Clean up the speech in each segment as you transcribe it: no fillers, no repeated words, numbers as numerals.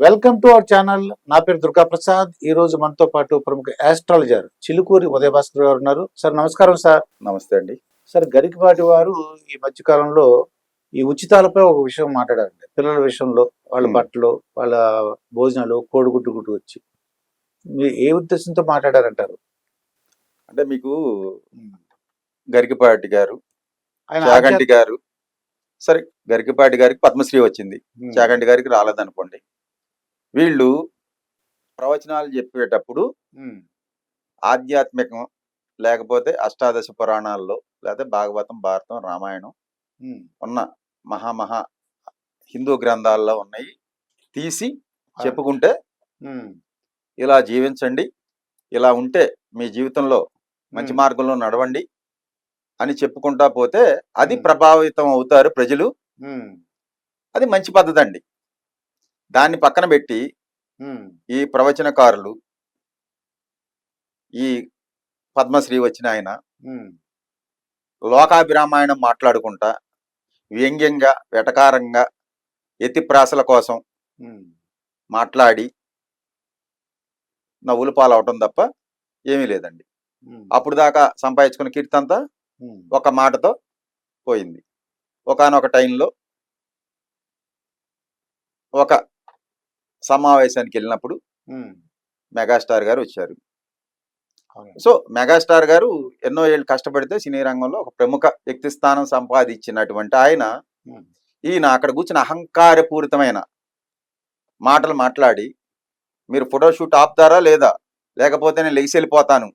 Welcome to our channel. నా పేరు దుర్గా ప్రసాద్. ఈ రోజు మనతో పాటు ప్రముఖ ఆస్ట్రాలజర్ చిలుకూరి ఉదయ భాస్కర్ గారు ఉన్నారు. సార్ నమస్కారం. సార్ నమస్తే అండి. సార్, గరికపాటి వారు ఈ మధ్య కాలంలో ఈ ఉచితాలపై ఒక విషయం మాట్లాడారండి. పిల్లల విషయంలో వాళ్ళ బట్టలు, వాళ్ళ భోజనాలు కోడిగుడ్డు గుడ్డు వచ్చి మీరు ఏ ఉద్దేశంతో మాట్లాడారంటారు? అంటే మీకు గరికపాటి గారు, ఆయన చాగంటి గారు, సరే గరికపాటి గారికి పద్మశ్రీ వచ్చింది, చాగంటి గారికి రాలేదనుకోండి. వీళ్ళు ప్రవచనాలు చెప్పేటప్పుడు ఆధ్యాత్మికం లేకపోతే అష్టాదశ పురాణాల్లో లేకపోతే భాగవతం, భారతం, రామాయణం ఉన్న మహా హిందూ గ్రంథాల్లో ఉన్నాయి తీసి చెప్పుకుంటే ఇలా జీవించండి, ఇలా ఉంటే మీ జీవితంలో మంచి మార్గంలో నడవండి అని చెప్పుకుంటా పోతే అది ప్రభావితం అవుతారు ప్రజలు. అది మంచి పద్ధతి అండి. దాన్ని పక్కన పెట్టి ఈ ప్రవచనకారులు, ఈ పద్మశ్రీ వచ్చిన ఆయన లోకాభిరామాయణం మాట్లాడుకుంటా వ్యంగ్యంగా, వెటకారంగా, ఎత్తిప్రాసల కోసం మాట్లాడి నవ్వులు పాలవటం తప్ప ఏమీ లేదండి. అప్పుడు దాకా సంపాదించుకున్న కీర్తి అంతా ఒక మాటతో పోయింది. ఒకానొక టైంలో ఒక సమావేశానికి వెళ్ళినప్పుడు మెగాస్టార్ గారు వచ్చారు. సో మెగాస్టార్ గారు ఎన్నో ఏళ్ళు కష్టపడితే సినీ రంగంలో ఒక ప్రముఖ వ్యక్తి స్థానం సంపాదించినటువంటి ఆయన, ఈయన అక్కడ కూర్చుని అహంకారపూరితమైన మాటలు మాట్లాడి మీరు ఫోటోషూట్ ఆపుతారా లేదా, లేకపోతే నేను లెగిసి వెళ్ళిపోతాను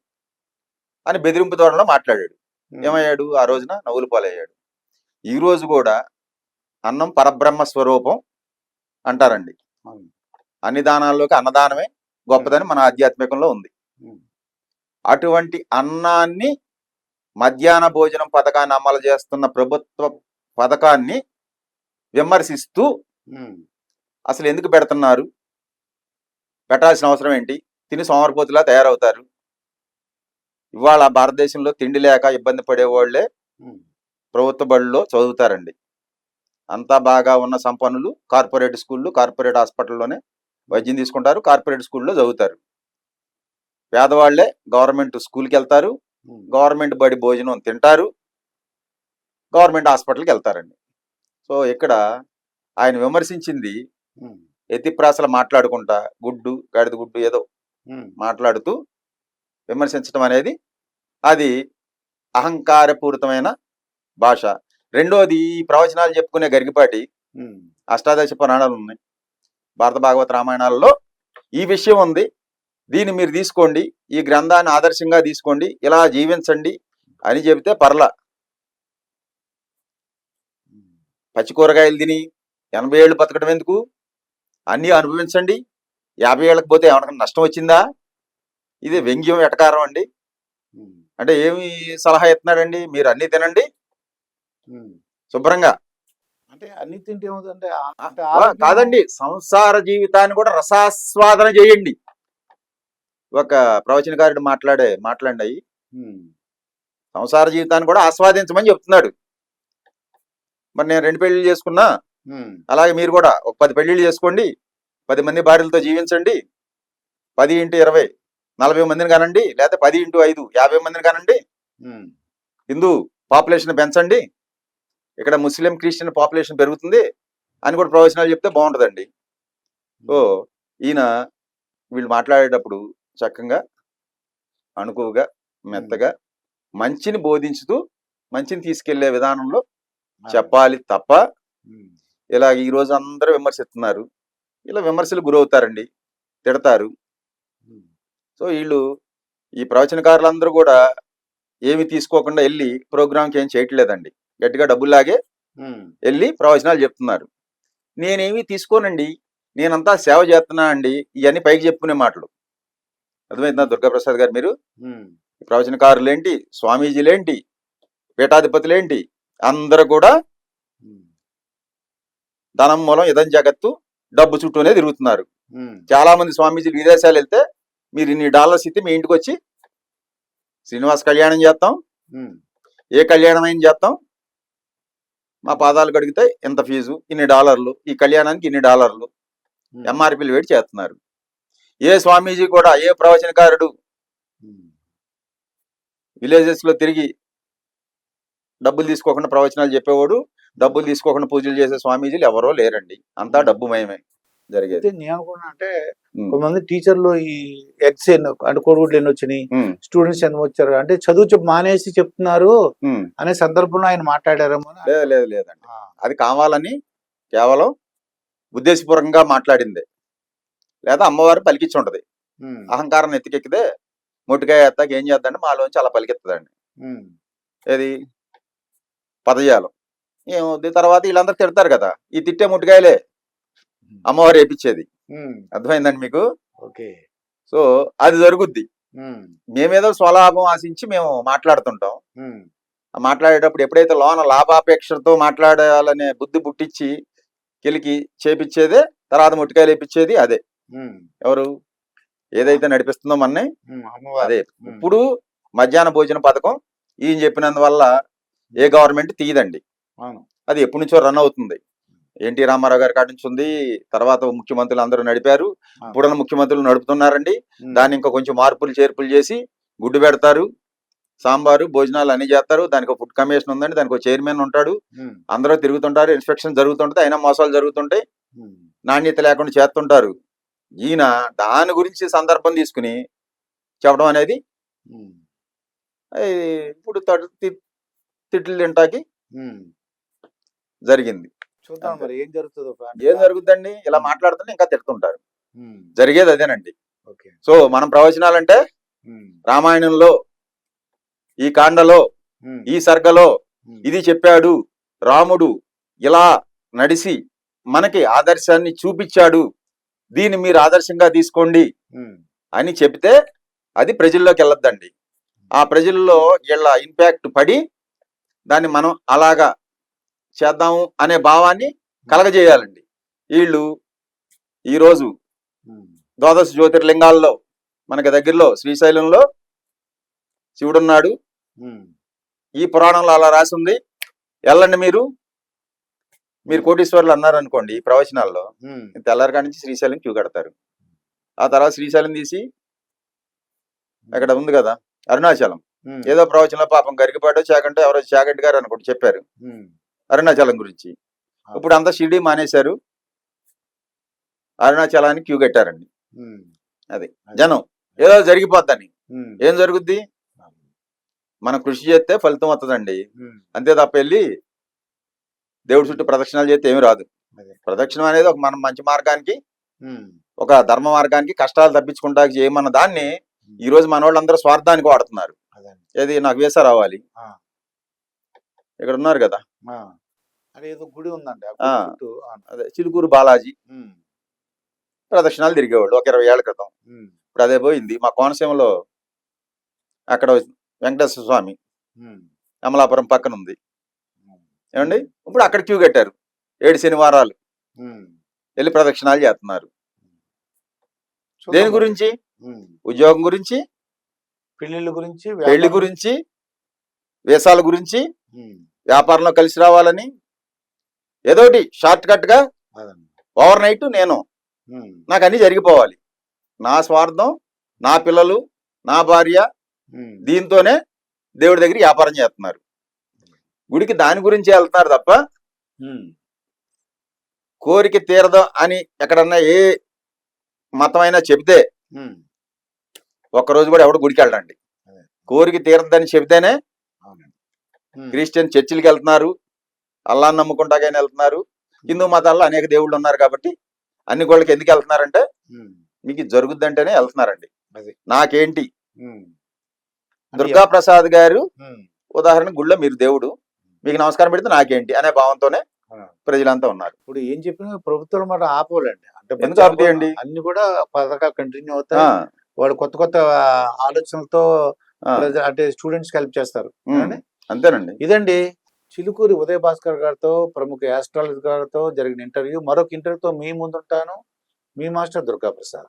అని బెదిరింపు ధోరణిలో మాట్లాడాడు. ఏమయ్యాడు? ఆ రోజున నవ్వులు పాలయ్యాడు. ఈ రోజు కూడా అన్నం పరబ్రహ్మ స్వరూపం అంటారండి. అన్ని దానాల్లోకి అన్నదానమే గొప్పదని మన ఆధ్యాత్మికంలో ఉంది. అటువంటి అన్నాన్ని, మధ్యాహ్న భోజనం పథకాన్ని అమలు చేస్తున్న ప్రభుత్వ పథకాన్ని విమర్శిస్తూ అసలు ఎందుకు పెడుతున్నారు, పెట్టాల్సిన అవసరం ఏంటి, తిని సోమరిపోతులా తయారవుతారు. ఇవాళ భారతదేశంలో తిండి లేక ఇబ్బంది పడేవాళ్లే ప్రభుత్వ బడుల్లో చదువుతారండి. అంతా బాగా ఉన్న సంపన్నులు కార్పొరేట్ స్కూళ్ళు, కార్పొరేట్ హాస్పిటల్లోనే వైద్యం తీసుకుంటారు, కార్పొరేట్ స్కూల్లో చదువుతారు. పేదవాళ్లే గవర్నమెంట్ స్కూల్కి వెళ్తారు, గవర్నమెంట్ బడి భోజనం తింటారు, గవర్నమెంట్ హాస్పిటల్కి వెళ్తారండి. సో ఇక్కడ ఆయన విమర్శించింది ఎత్తిప్రాసలు మాట్లాడుకుంటా గుడ్డు, గాడిద గుడ్డు ఏదో మాట్లాడుతూ విమర్శించడం అనేది అది అహంకారపూరితమైన భాష. రెండోది, ఈ ప్రవచనాలు చెప్పుకునే గరికపాటి అష్టాదశ పురాణాలు ఉన్నాయి, భారత భాగవత రామాయణాలలో ఈ విషయం ఉంది, దీన్ని మీరు తీసుకోండి, ఈ గ్రంథాన్ని ఆదర్శంగా తీసుకోండి, ఇలా జీవించండి అని చెబితే పర్ల. పచ్చి కూరగాయలు తిని 80 ఏళ్ళు బతకడం ఎందుకు, అన్నీ అనుభవించండి, 50 ఏళ్ళకి పోతే ఏమన్నా నష్టం వచ్చిందా? ఇది వ్యంగ్యం, వెటకారం అండి. అంటే ఏమి సలహా ఇస్తున్నాడండి? మీరు అన్ని తినండి శుభ్రంగా. అంటే అన్ని తింటే ఏమవుతుందంటే కాదండి, సంసార జీవితాన్ని కూడా రసాస్వాదన చేయండి. ఒక ప్రవచనకారుడు మాట్లాడి సంసార జీవితాన్ని కూడా ఆస్వాదించమని చెప్తున్నాడు. మరి నేను 2 పెళ్లిళ్ళు చేసుకున్నా, అలాగే మీరు కూడా ఒక 10 పెళ్లిళ్ళు చేసుకోండి, 10 మంది భార్యలతో జీవించండి, 10 × 20 40 మందిని కానండి, లేకపోతే 10 × 5 50 మందిని కానండి, హిందూ పాపులేషన్ పెంచండి, ఇక్కడ ముస్లిం క్రిస్టియన్ పాపులేషన్ పెరుగుతుంది అని కూడా ప్రవచనాలు చెప్తే బాగుంటుందండి. సో ఈయన వీళ్ళు మాట్లాడేటప్పుడు చక్కగా, అణుకువగా, మెత్తగా మంచిని బోధించుతూ మంచిని తీసుకెళ్లే విధానంలో చెప్పాలి తప్ప ఇలా ఈరోజు అందరూ విమర్శిస్తున్నారు, ఇలా విమర్శలు గురవుతారండి, తిడతారు. సో వీళ్ళు, ఈ ప్రవచనకారులందరూ కూడా ఏమి తీసుకోకుండా వెళ్ళి ప్రోగ్రామ్కి ఏం చేయట్లేదండి, గట్టిగా డబ్బుల్లాగే వెళ్ళి ప్రవచనాలు చెప్తున్నారు. నేనేమి తీసుకోనండి, నేనంతా సేవ చేస్తున్నా అండి, ఇవన్నీ పైకి చెప్పుకునే మాటలు. అర్థమైందా దుర్గాప్రసాద్ గారు? మీరు ప్రవచనకారులేంటి, స్వామీజీలేంటి, పీఠాధిపతులేంటి, అందరూ కూడా ధనం మూలం ఇదం జగత్తు, డబ్బు చుట్టూనే తిరుగుతున్నారు. చాలా మంది స్వామీజీలు విదేశాలు వెళ్తే మీరు ఇన్ని డాలర్స్ ఇస్తే మీ ఇంటికి వచ్చి శ్రీనివాస్ కళ్యాణం చేస్తాం, ఏ కళ్యాణం అయినా చేస్తాం, మా పాదాలు కడిగితే ఎంత ఫీజు, ఇన్ని డాలర్లు, ఈ కళ్యాణానికి ఇన్ని డాలర్లు, ఎంఆర్పీలు పెట్టి చేస్తున్నారు. ఏ స్వామీజీ కూడా, ఏ ప్రవచనకారుడు విలేజెస్ లో తిరిగి డబ్బులు తీసుకోకుండా ప్రవచనాలు చెప్పేవాడు, డబ్బులు తీసుకోకుండా పూజలు చేసే స్వామీజీలు ఎవరో లేరండి. అంతా డబ్బు మయమే జరిగేది. నేను అనుకున్నా అంటే కొంతమంది టీచర్లు ఈ ఎగ్స్ అంటే కోడిగుడ్లు ఎన్ని వచ్చినాయి, స్టూడెంట్స్ ఎన్ని వచ్చారు అంటే చదువు మానేసి చెప్తున్నారు అనే సందర్భంలో ఆయన మాట్లాడారేమో. లేదండి, అది కావాలని కేవలం ఉద్దేశపూర్వకంగా మాట్లాడిందే. లేదా అమ్మవారు పలికిచ్చి ఉంటది. అహంకారం ఎత్తికెక్కితే మొట్టికాయ ఎత్తాక ఏం చేద్దండి, మాలోంచి అలా పలికెత్తదండి. ఏది పదజాలం ఏమవుద్ది, తర్వాత వీళ్ళందరూ తిడతారు కదా, ఈ తిట్టే ముట్టికాయలే అమ్మవారు వేపించేది. అర్థమైందండి మీకు? ఓకే. సో అది జరుగుద్ది. మేమేదో స్వలాభం ఆశించి మేము మాట్లాడుతుంటాం. మాట్లాడేటప్పుడు ఎప్పుడైతే లోన లాభాపేక్షతో మాట్లాడాలనే బుద్ధి పుట్టించి కెలికి చేపించేదే, తర్వాత ముట్టికాయలు వేపించేది అదే. ఎవరు ఏదైతే నడిపిస్తుందో మన్ని అదే. ఇప్పుడు మధ్యాహ్న భోజన పథకం ఈయన చెప్పినందువల్ల ఏ గవర్నమెంట్ తీయదండి. అది ఎప్పటి నుంచో రన్ అవుతుంది. ఎన్టీ రామారావు గారి కాడి నుంచి ఉంది, తర్వాత ముఖ్యమంత్రులు అందరూ నడిపారు, ఇప్పుడున్న ముఖ్యమంత్రులు నడుపుతున్నారండి. దాన్ని ఇంకా కొంచెం మార్పులు చేర్పులు చేసి గుడ్డు పెడతారు, సాంబారు భోజనాలు అన్ని చేస్తారు. దానికి ఫుడ్ కమిషన్ ఉందండి, దానికి ఒక చైర్మన్ ఉంటాడు, అందరూ తిరుగుతుంటారు, ఇన్స్పెక్షన్ జరుగుతుంటది, అయినా మోసాలు జరుగుతుంటాయి, నాణ్యత లేకుండా చేస్తుంటారు. ఈయన దాని గురించి సందర్భం తీసుకుని చెప్పడం అనేది ఇప్పుడు తిట్లు తింటాకి జరిగింది. చూద్దాం మరి ఏం జరుగుతుందో. ఏం జరుగుతుందండి, ఇలా మాట్లాడుతుంటే ఇంకా తిడుతుంటారు. జరిగేది అదేనండి. సో మనం ప్రవచనాలంటే రామాయణంలో ఈ కాండలో ఈ సర్గలో ఇది చెప్పాడు, రాముడు ఇలా నడిసి మనకి ఆదర్శాన్ని చూపించాడు, దీన్ని మీరు ఆదర్శంగా తీసుకోండి అని చెప్తే అది ప్రజల్లోకి వెళ్ళొద్దండి. ఆ ప్రజల్లో వీళ్ళ ఇంపాక్ట్ పడి దాన్ని మనం అలాగా చేద్దాము అనే భావాన్ని కలగజేయాలండి. వీళ్ళు ఈరోజు ద్వాదశ జ్యోతిర్లింగాల్లో మనకి దగ్గరలో శ్రీశైలంలో శివుడున్నాడు. ఈ పురాణంలో అలా రాసి ఉంది, వెళ్ళండి మీరు కోటీశ్వర్లు అన్నారు అనుకోండి ఈ ప్రవచనాల్లో, తెల్లారి నుంచి శ్రీశైలం క్యూ కడతారు. ఆ తర్వాత శ్రీశైలం తీసి అక్కడ ఉంది కదా అరుణాచలం, ఏదో ప్రవచనంలో పాపం గరికపాటో చాకంటో ఎవరో చాగంటి గారు అనుకుంటూ చెప్పారు అరుణాచలం గురించి. ఇప్పుడు అంతా షిరిడి మానేశారు, అరుణాచలానికి క్యూ కట్టారండి. అది జనం ఏదో జరిగిపోద్దని. ఏం జరుగుద్ది, మనం కృషి చేస్తే ఫలితం వస్తుందండి, అంతే తప్ప వెళ్ళి దేవుడి చుట్టూ ప్రదక్షిణాలు చేస్తే ఏమి రాదు. ప్రదక్షిణం అనేది ఒక మనం మంచి మార్గానికి, ఒక ధర్మ మార్గానికి, కష్టాలు తప్పించుకుంటా చేయమన్న దాన్ని ఈ రోజు మన వాళ్ళందరూ స్వార్థానికి వాడుతున్నారు. ఏది నాకు వీసా రావాలి, ఇక్కడ ఉన్నారు కదా గుడి ఉందండి అదే చిలుకూరు బాలాజీ ప్రదక్షిణాలు తిరిగేవాళ్ళు ఒక 20 ఏళ్ల క్రితం. ఇప్పుడు అదే పోయింది. మా కోనసీమలో అక్కడ వెంకటేశ్వర స్వామి అమలాపురం పక్కన ఉంది ఏమండి, ఇప్పుడు అక్కడ క్యూ కట్టారు. 7 శనివారాలు వెళ్ళి ప్రదక్షిణాలు చేస్తున్నారు. దేని గురించి? ఉద్యోగం గురించి, పెళ్లి గురించి, వేసాల గురించి, వ్యాపారంలో కలిసి రావాలని, ఏదోటి షార్ట్ కట్ గా ఓవర్ నైట్ నాకు అన్ని జరిగిపోవాలి, నా స్వార్థం, నా పిల్లలు, నా భార్య, దీంతోనే దేవుడి దగ్గర వ్యాపారం చేస్తున్నారు. గుడికి దాని గురించి వెళ్తున్నారు తప్ప కోరిక తీరదు అని ఎక్కడన్నా ఏ మతమైనా చెబితే ఒక్కరోజు కూడా ఎవడు గుడికి వెళ్ళండి. కోరిక తీరద్దని చెబితేనే క్రిస్టియన్ చర్చిలకి వెళ్తున్నారు, అల్లాహ్ నమ్ముకుంటాకైనా వెళ్తున్నారు. హిందూ మతాల్లో అనేక దేవుళ్ళు ఉన్నారు కాబట్టి అన్ని గోళ్ళకి ఎందుకు వెళ్తున్నారంటే మీకు జరుగుద్దంటేనే వెళ్తున్నారండి. నాకేంటి, దుర్గా ప్రసాద్ గారు ఉదాహరణ గుళ్ళో మీరు దేవుడు, మీకు నమస్కారం పెడితే నాకేంటి అనే భావంతోనే ప్రజలంతా ఉన్నారు. ఇప్పుడు ఏం చెప్పినా ప్రభుత్వం మాట ఆపోలండి, అంటే ఎందుకు ఆపుతాయండి? అన్ని కూడా పథకాలు కంటిన్యూ అవుతాయి. వాళ్ళు కొత్త కొత్త ఆలోచనలతో అంటే స్టూడెంట్స్ హెల్ప్ చేస్తారు. అంతేనండి. ఇదండి చిలుకూరి ఉదయ్ భాస్కర్ గారితో, ప్రముఖ ఆస్ట్రాలజర్ గారితో జరిగిన ఇంటర్వ్యూ. మరొక ఇంటర్వ్యూతో మీ ముందుంటాను, మీ మాస్టర్ దుర్గా ప్రసాద్.